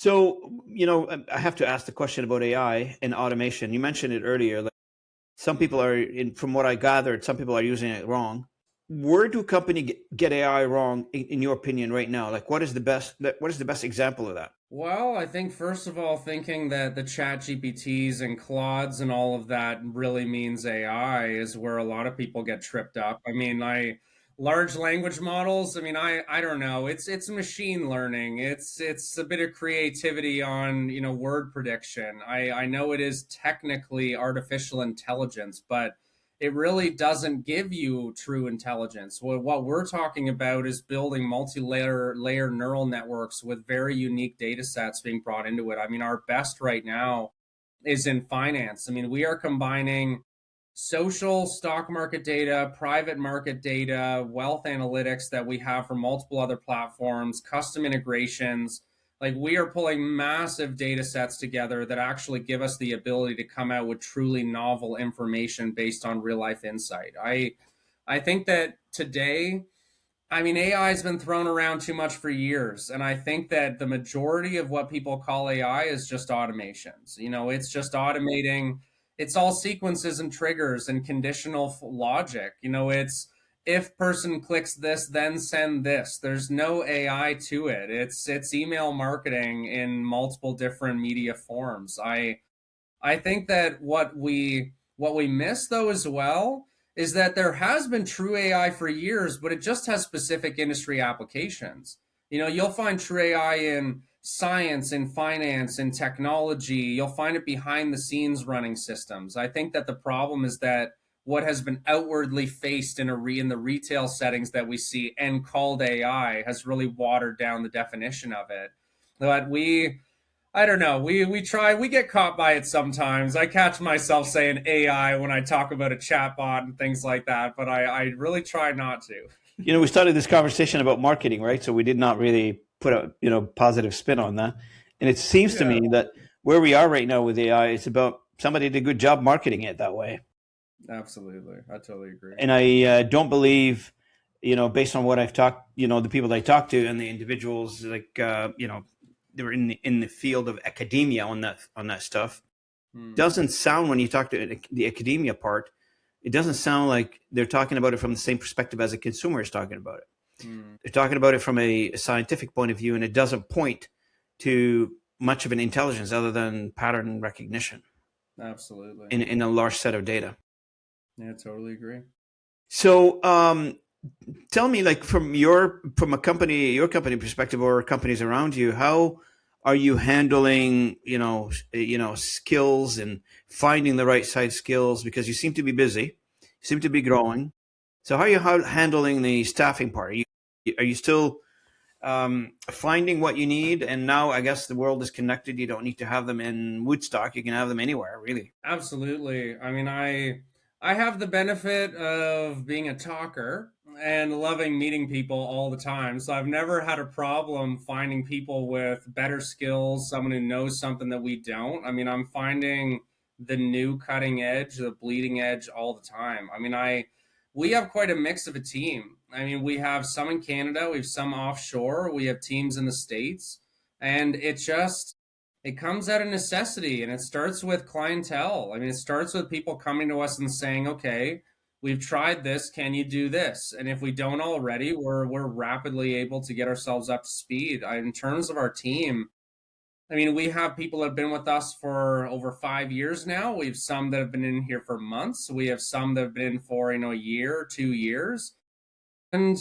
So, I have to ask the question about AI and automation. You mentioned it earlier. Like some people are, from what I gathered, some people are using it wrong. Where do company get AI wrong, in your opinion, right now? Like, what is the best example of that? Well, I think first of all, thinking that the chat GPTs and Claudes and all of that really means AI is where a lot of people get tripped up. I mean, large language models, I don't know. It's machine learning. It's a bit of creativity on, word prediction. I know it is technically artificial intelligence, but it really doesn't give you true intelligence. What we're talking about is building multi-layer neural networks with very unique data sets being brought into it. I mean, our best right now is in finance. I mean, we are combining social stock market data, private market data, wealth analytics that we have from multiple other platforms, custom integrations. Like we are pulling massive data sets together that actually give us the ability to come out with truly novel information based on real life insight. I think that today, I mean, AI has been thrown around too much for years. And I think that the majority of what people call AI is just automations. It's just automating, it's all sequences and triggers and conditional logic. It's if person clicks this, then send this. There's no AI to it. It's email marketing in multiple different media forms. I think that what we miss though as well is that there has been true AI for years, but it just has specific industry applications. You'll find true AI in science, in finance, in technology. You'll find it behind the scenes running systems. I think that the problem is that what has been outwardly faced in the retail settings that we see and called AI has really watered down the definition of it. But I don't know. We get caught by it sometimes. I catch myself saying AI when I talk about a chatbot and things like that, but I really try not to. We started this conversation about marketing, right? So we did not really put a positive spin on that. And it seems to Yeah, me that where we are right now with AI, it's about somebody did a good job marketing it that way. absolutely. I totally agree. And I don't believe, based on what I've talked, the people that I talked to and the individuals, like, they were in the field of academia on that stuff. Hmm. Doesn't sound, when you talk to the academia part, it doesn't sound like they're talking about it from the same perspective as a consumer is talking about it. Hmm. They're talking about it from a scientific point of view, and it doesn't point to much of an intelligence other than pattern recognition Absolutely. in a large set of data. Yeah, totally agree. So, tell me, like, from your company perspective, or companies around you, how are you handling skills and finding the right side skills, because you seem to be busy, you seem to be growing. So how are you handling the staffing part? Are you still finding what you need? And now I guess the world is connected. You don't need to have them in Woodstock. You can have them anywhere, really. Absolutely. I mean, I have the benefit of being a talker and loving meeting people all the time. So I've never had a problem finding people with better skills, someone who knows something that we don't. I mean, I'm finding the new cutting edge, the bleeding edge all the time. We have quite a mix of a team. I mean, we have some in Canada, we have some offshore, we have teams in the States, and it comes out of necessity, and it starts with clientele. I mean, it starts with people coming to us and saying, okay, we've tried this, can you do this? And if we don't already, we're rapidly able to get ourselves up to speed. In terms of our team, I mean, we have people that have been with us for over 5 years now. We have some that have been in here for months. We have some that have been for, a year, 2 years. And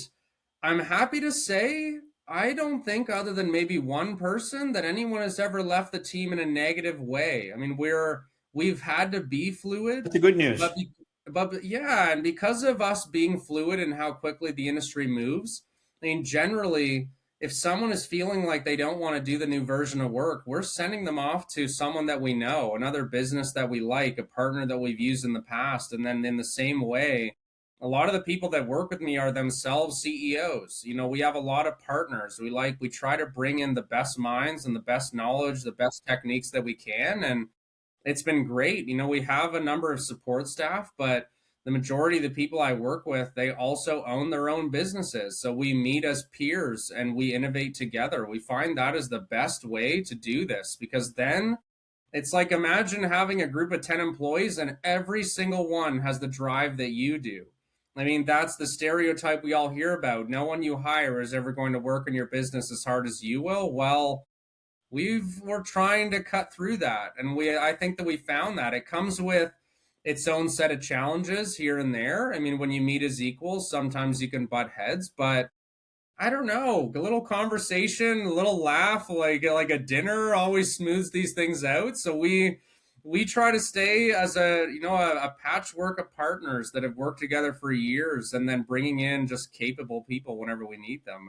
I'm happy to say, I don't think, other than maybe one person, that anyone has ever left the team in a negative way. I mean, we've had to be fluid, That's the good news. but yeah, and because of us being fluid and how quickly the industry moves, I mean, generally, if someone is feeling like they don't want to do the new version of work, we're sending them off to someone that we know, another business that we like, a partner that we've used in the past, and then in the same way, a lot of the people that work with me are themselves CEOs. We have a lot of partners. We try to bring in the best minds and the best knowledge, the best techniques that we can. And it's been great. We have a number of support staff, but the majority of the people I work with, they also own their own businesses. So we meet as peers and we innovate together. We find that is the best way to do this, because then it's like, imagine having a group of 10 employees and every single one has the drive that you do. I mean, that's the stereotype we all hear about. No one you hire is ever going to work in your business as hard as you will. Well, we're trying to cut through that, and I think that we found that it comes with its own set of challenges here and there. I mean, when you meet as equals, sometimes you can butt heads, but I don't know, a little conversation, a little laugh, like a dinner always smooths these things out. So we try to stay as a patchwork of partners that have worked together for years, and then bringing in just capable people whenever we need them.